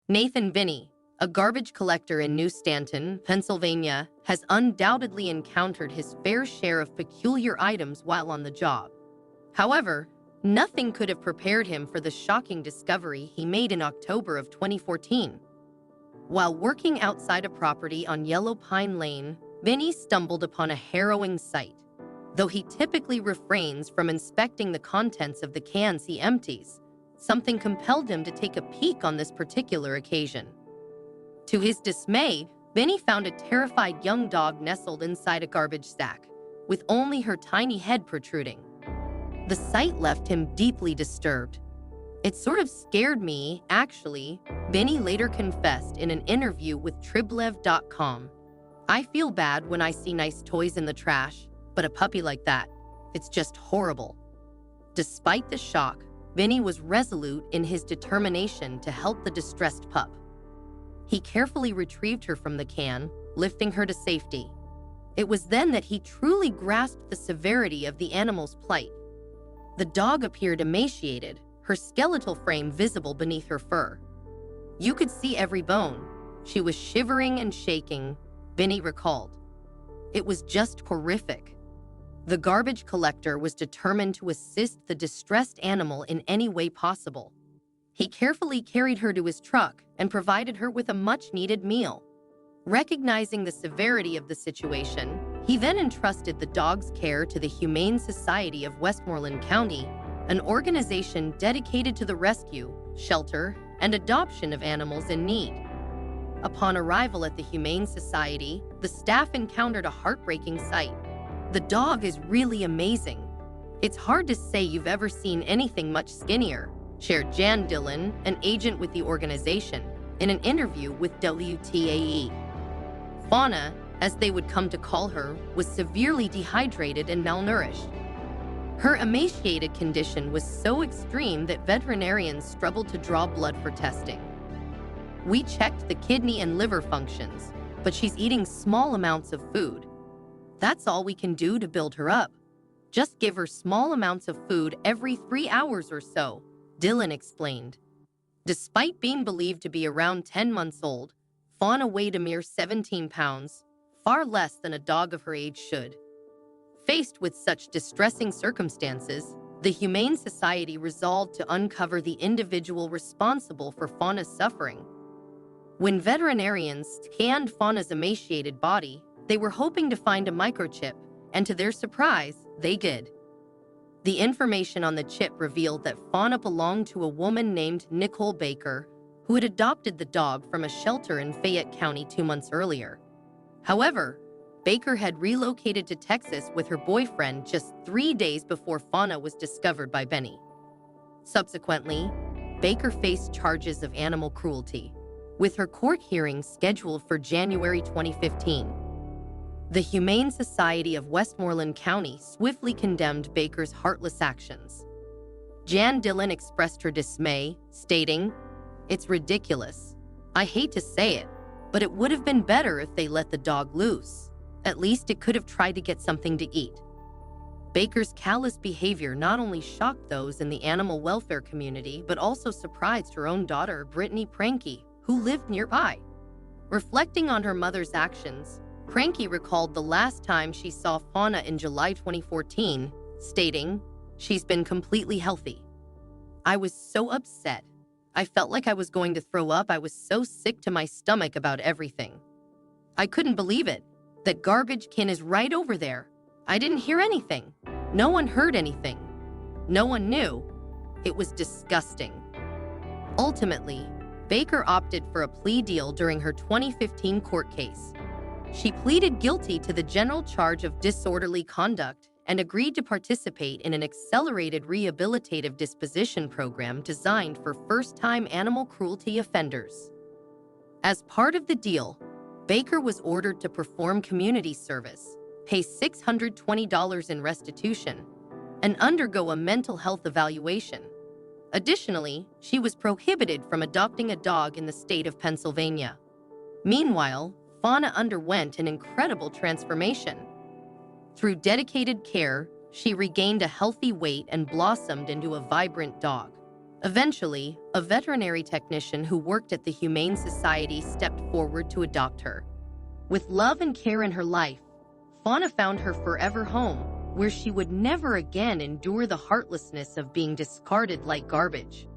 Nathan Binney, a garbage collector in New Stanton, Pennsylvania, has undoubtedly encountered his fair share of peculiar items while on the job. However, nothing could have prepared him for the shocking discovery he made in October of 2014. While working outside a property on Yellow Pine Lane, Binney stumbled upon a harrowing sight. Though he typically refrains from inspecting the contents of the cans he empties, something compelled him to take a peek on this particular occasion. To his dismay, Binney found a terrified young dog nestled inside a garbage sack, with only her tiny head protruding. The sight left him deeply disturbed. "It sort of scared me, actually," Binney later confessed in an interview with Triblev.com. "I feel bad when I see nice toys in the trash, but a puppy like that, it's just horrible." Despite the shock, Binney was resolute in his determination to help the distressed pup. He carefully retrieved her from the can, lifting her to safety. It was then that he truly grasped the severity of the animal's plight. The dog appeared emaciated, her skeletal frame visible beneath her fur. "You could see every bone. She was shivering and shaking," Binney recalled. "It was just horrific." The garbage collector was determined to assist the distressed animal in any way possible. He carefully carried her to his truck and provided her with a much-needed meal. Recognizing the severity of the situation, he then entrusted the dog's care to the Humane Society of Westmoreland County, an organization dedicated to the rescue, shelter, and adoption of animals in need. Upon arrival at the Humane Society, the staff encountered a heartbreaking sight. "The dog is really amazing. It's hard to say you've ever seen anything much skinnier," shared Jan Dillon, an agent with the organization, in an interview with WTAE. Fauna, as they would come to call her, was severely dehydrated and malnourished. Her emaciated condition was so extreme that veterinarians struggled to draw blood for testing. "We checked the kidney and liver functions, but she's eating small amounts of food. That's all we can do to build her up. Just give her small amounts of food every 3 hours or so," Dillon explained. Despite being believed to be around 10 months old, Fauna weighed a mere 17 pounds, far less than a dog of her age should. Faced with such distressing circumstances, the Humane Society resolved to uncover the individual responsible for Fauna's suffering. When veterinarians scanned Fauna's emaciated body, they were hoping to find a microchip, and to their surprise, they did. The information on the chip revealed that Fauna belonged to a woman named Nicole Baker, who had adopted the dog from a shelter in Fayette County 2 months earlier. However, Baker had relocated to Texas with her boyfriend just 3 days before Fauna was discovered by Binney. Subsequently, Baker faced charges of animal cruelty, with her court hearing scheduled for January 2015. The Humane Society of Westmoreland County swiftly condemned Baker's heartless actions. Jan Dillon expressed her dismay, stating, "It's ridiculous. I hate to say it, but it would have been better if they let the dog loose. At least it could have tried to get something to eat." Baker's callous behavior not only shocked those in the animal welfare community, but also surprised her own daughter, Brittany Pranky, who lived nearby. Reflecting on her mother's actions, Pranky recalled the last time she saw Fauna in July 2014, stating, "She's been completely healthy. I was so upset. I felt like I was going to throw up. I was so sick to my stomach about everything. I couldn't believe it. That garbage can is right over there. I didn't hear anything. No one heard anything. No one knew. It was disgusting." Ultimately, Baker opted for a plea deal during her 2015 court case. She pleaded guilty to the general charge of disorderly conduct and agreed to participate in an accelerated rehabilitative disposition program designed for first-time animal cruelty offenders. As part of the deal, Baker was ordered to perform community service, pay $620 in restitution, and undergo a mental health evaluation. Additionally, she was prohibited from adopting a dog in the state of Pennsylvania. Meanwhile, Fauna underwent an incredible transformation. Through dedicated care, she regained a healthy weight and blossomed into a vibrant dog. Eventually, a veterinary technician who worked at the Humane Society stepped forward to adopt her. With love and care in her life, Fauna found her forever home, where she would never again endure the heartlessness of being discarded like garbage.